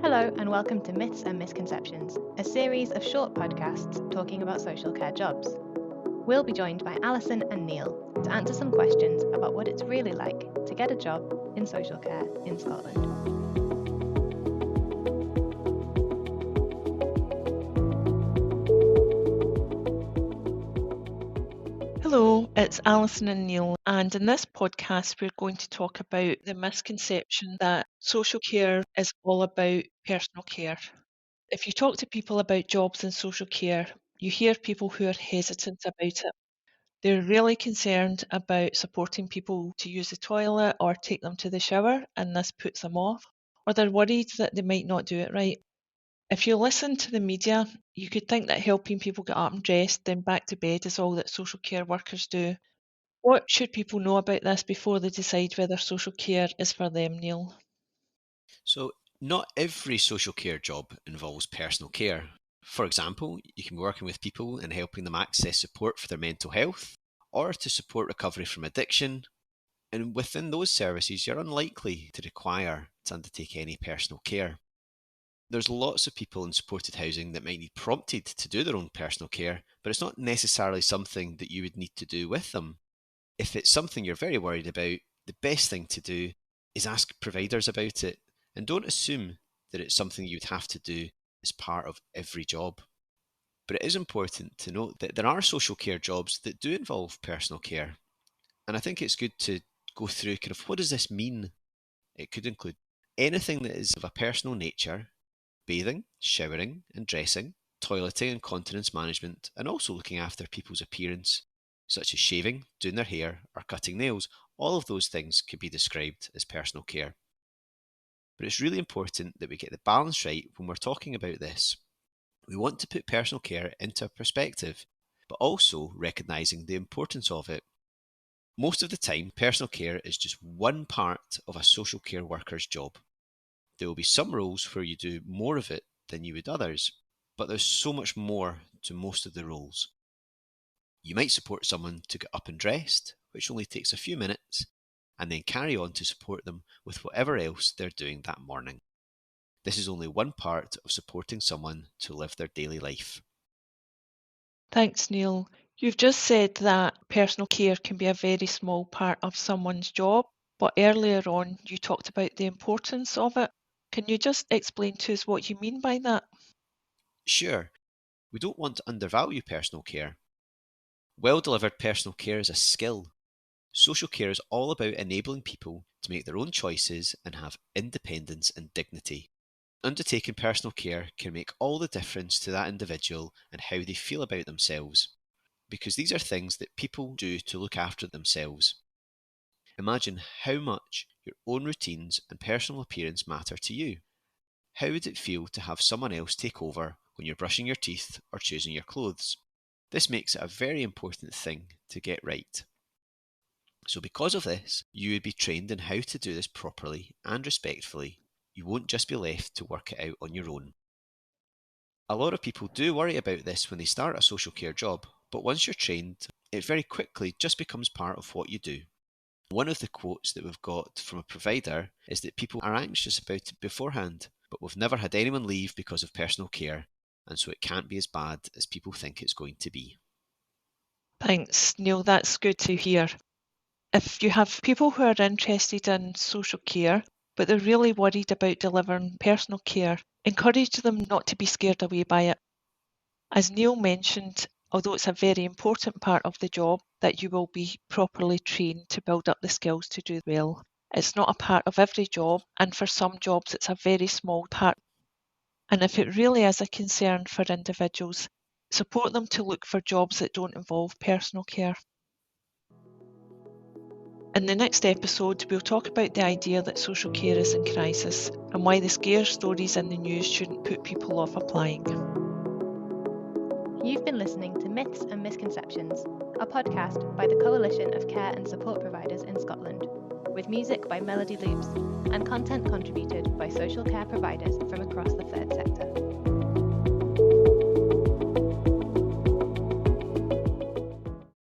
Hello and welcome to Myths and Misconceptions, a series of short podcasts talking about social care jobs. We'll be joined by Alison and Neil to answer some questions about what it's really like to get a job in social care in Scotland. Hello, it's Alison and Neil, and in this podcast we're going to talk about the misconception that social care is all about personal care. If you talk to people about jobs in social care, you hear people who are hesitant about it. They're really concerned about supporting people to use the toilet or take them to the shower, and this puts them off, or they're worried that they might not do it right. If you listen to the media, you could think that helping people get up and dressed, then back to bed is all that social care workers do. What should people know about this before they decide whether social care is for them, Neil? So, not every social care job involves personal care. For example, you can be working with people and helping them access support for their mental health or to support recovery from addiction. And within those services, you're unlikely to require to undertake any personal care. There's lots of people in supported housing that might need prompted to do their own personal care, but it's not necessarily something that you would need to do with them. If it's something you're very worried about, the best thing to do is ask providers about it and don't assume that it's something you'd have to do as part of every job. But it is important to note that there are social care jobs that do involve personal care. And I think it's good to go through kind of what does this mean? It could include anything that is of a personal nature: bathing, showering and dressing, toileting and continence management, and also looking after people's appearance, such as shaving, doing their hair, or cutting nails. All of those things could be described as personal care. But it's really important that we get the balance right when we're talking about this. We want to put personal care into perspective, but also recognising the importance of it. Most of the time, personal care is just one part of a social care worker's job. There will be some roles where you do more of it than you would others, but there's so much more to most of the roles. You might support someone to get up and dressed, which only takes a few minutes, and then carry on to support them with whatever else they're doing that morning. This is only one part of supporting someone to live their daily life. Thanks, Neil. You've just said that personal care can be a very small part of someone's job, but earlier on you talked about the importance of it. Can you just explain to us what you mean by that? Sure, we don't want to undervalue personal care. Well-delivered personal care is a skill. Social care is all about enabling people to make their own choices and have independence and dignity. Undertaking personal care can make all the difference to that individual and how they feel about themselves, because these are things that people do to look after themselves. Imagine how much your own routines and personal appearance matter to you. How would it feel to have someone else take over when you're brushing your teeth or choosing your clothes? This makes it a very important thing to get right. So because of this, you would be trained in how to do this properly and respectfully. You won't just be left to work it out on your own. A lot of people do worry about this when they start a social care job, but once you're trained, it very quickly just becomes part of what you do. One of the quotes that we've got from a provider is that people are anxious about it beforehand, but we've never had anyone leave because of personal care, and so it can't be as bad as people think it's going to be. Thanks, Neil. That's good to hear. If you have people who are interested in social care, but they're really worried about delivering personal care, encourage them not to be scared away by it. As Neil mentioned, although it's a very important part of the job that you will be properly trained to build up the skills to do well, it's not a part of every job, and for some jobs it's a very small part. And if it really is a concern for individuals, support them to look for jobs that don't involve personal care. In the next episode, we'll talk about the idea that social care is in crisis and why the scare stories in the news shouldn't put people off applying. You've been listening to Myths and Misconceptions, a podcast by the Coalition of Care and Support Providers in Scotland, with music by Melody Loops and content contributed by social care providers from across the third sector.